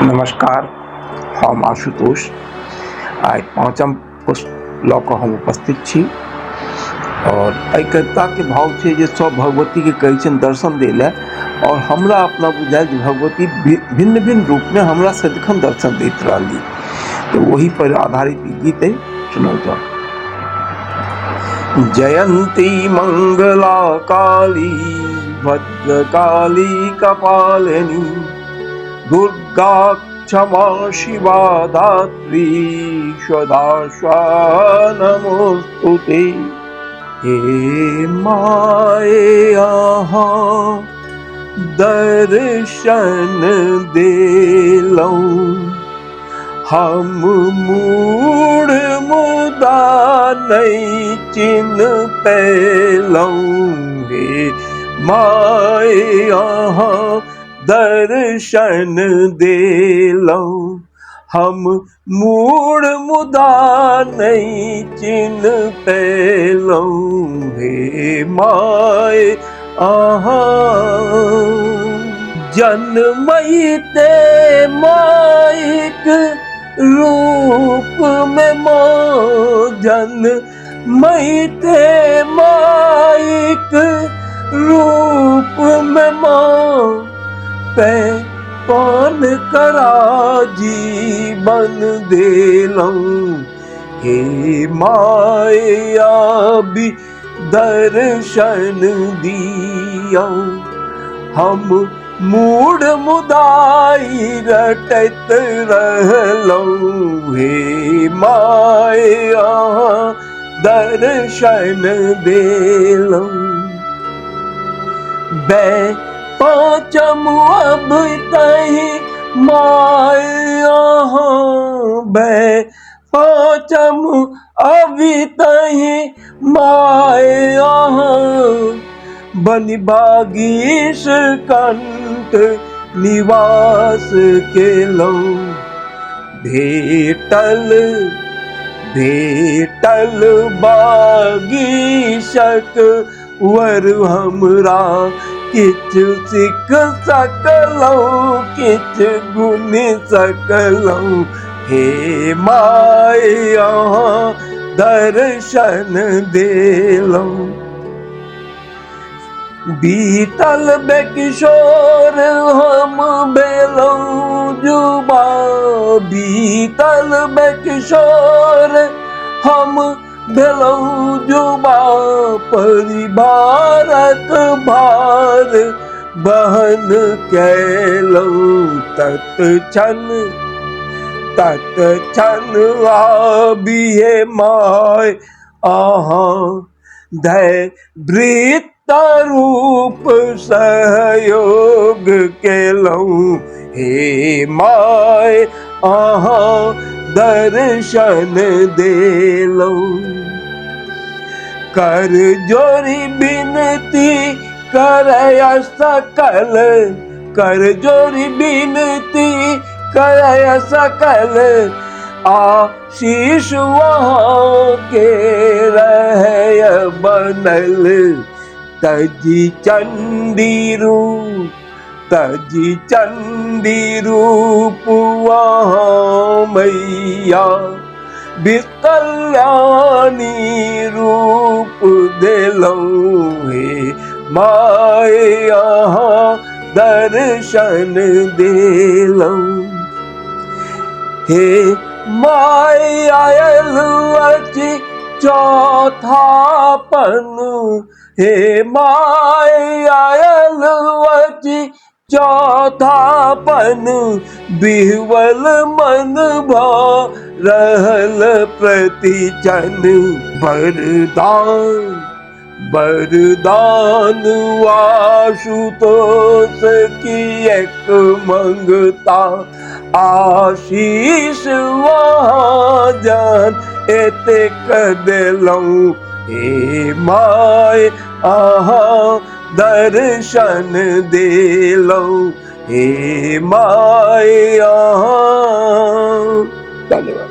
नमस्कार, हम आशुतोष आइ पाँचम पुष्प लऽ कऽ हम उपस्थित छी और एहि कविता के भाव छै जे सब भगवती के कहै छनि दर्शन दै लए और हमरा अपना बुझायल जे भगवती भिन्न भिन्न रूप में हमरा सदिखन दर्शन दैत रहली। तो वही पर आधारित ई गीत है, सुनल जाओ। जयंती मंगला काली भद्रकाली कपालिनी दुर्गा क्षमा शिवा धात्री सदा नमोस्तुते। हे माए अहाँ दर्शन देलौं हम मूढ़ मुदा नहीं चिन्ह पैलौं। हे माए अहाँ दर्शन देलौं हम मूढ़ मुदा नहीं चिन्ह पैलौं। हे माए अहाँ जन्मैते माइक रूप में माँ जन्मैते माइक रूप में माँ पान करा जीवन देलौं। हे माया भी दर्शन दियौ हम मूढ़ मुदाई रटत रहलौं। हे माया दर्शन देलौं। पाँचम अब तही माया पाँचम अभी तही माया बनि बागीश कंठ निवास केलौं। भेटल बागीशक वर हमरा किछु सीख सकलौं किछु गुण सकलौं। हे माए अहाँ दर्शन देलौं। बीतल बेकिशोर हम भेलौं जुबा बीतल बेकिशोर हम भेलौं जुबा परिवारक भार बहन कैलौं। तत्क्षण आबिए माय अहाँ धैर्य रूप सहयोग केलौं। हे माय अहाँ दर्शन देलौं। कर जोरी बिनती करय सकल कर जोरी बिनती करय सकल आशीष वहाँ के रहय बनल। तजी चंडी रूप वहाँ मैया विकल्याणी रूप देलौं। हे माए अहाँ दर्शन देलौं। हे माए आयल अछि चौथापन हे माए आयल अछि चौथापन बिह्वल मन भऽ रहल प्रतिक्षण। वरदान आशुतोष किएक मंगता आशीष वहाँ जान एतेक देलौं। हे माय अहाँ दर्शन देलौं। हे माय अहाँ। धन्यवाद।